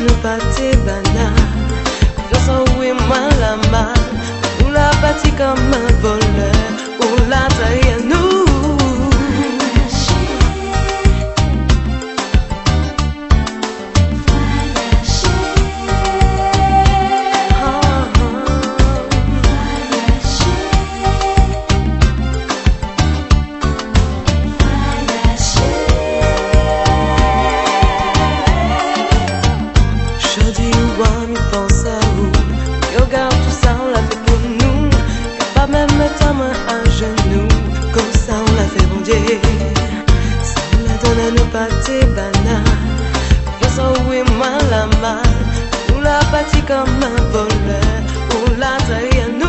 nous pas tes bananes. Confiance en oui, moi la mal. Ou la bâti comme un voleur. Ou la taille à nous. Pas tes bananes, confiance en oui, moi la mal. Ou la bâti comme un voleur, ou la taille à nous.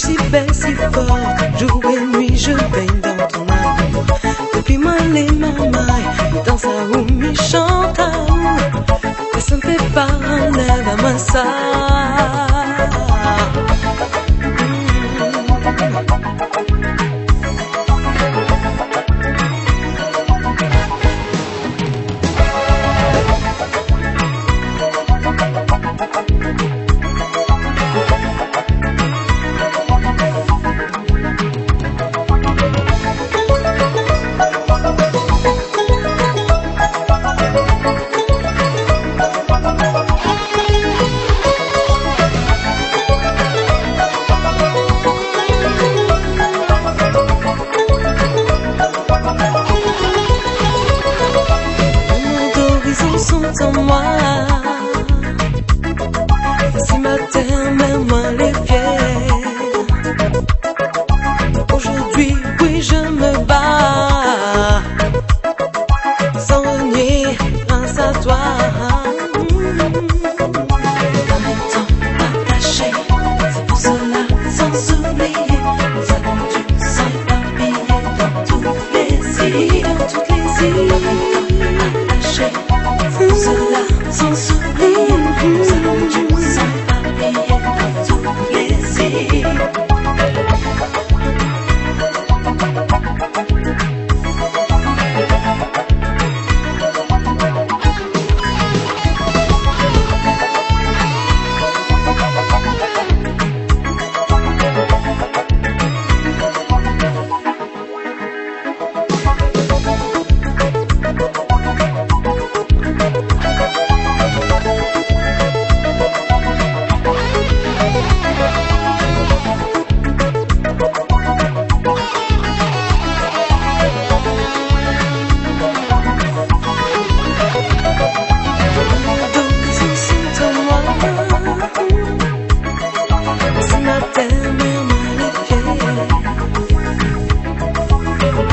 si belle, si forte. Jour et nuit, je baigne dans ton amour. Depuis moi, les mamans, dans sa roue, mi chante à où. Mais ça ne fait pas un lève à ma ça. Sont en moi. Si matin, même moi les fiers. Aujourd'hui, oui, je me bats. Sans renier, grâce à toi. Dans mes temps attachés, c'est pour cela, sans oublier, nous avons dû s'éparpiller dans toutes les îles, dans toutes les îles. Dans mes temps attachés. Pour cela, sans sourire, nous allons dû s'éparpiller dans toutes les îles.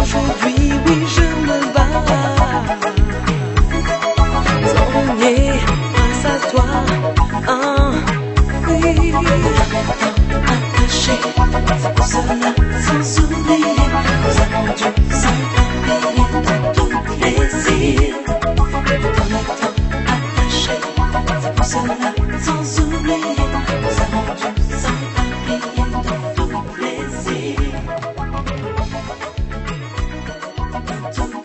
Aujourd'hui, oui, je me bats. Sans renier, grâce à toi. Oui, attaché, c'est pour cela, sans oublier, nous avons dû s'éparpiller dans toutes les îles. Dans le temps attaché, c'est pour cela, sans oublier, nous avons dû s'éparpiller dans toutes les îles. Dans toutes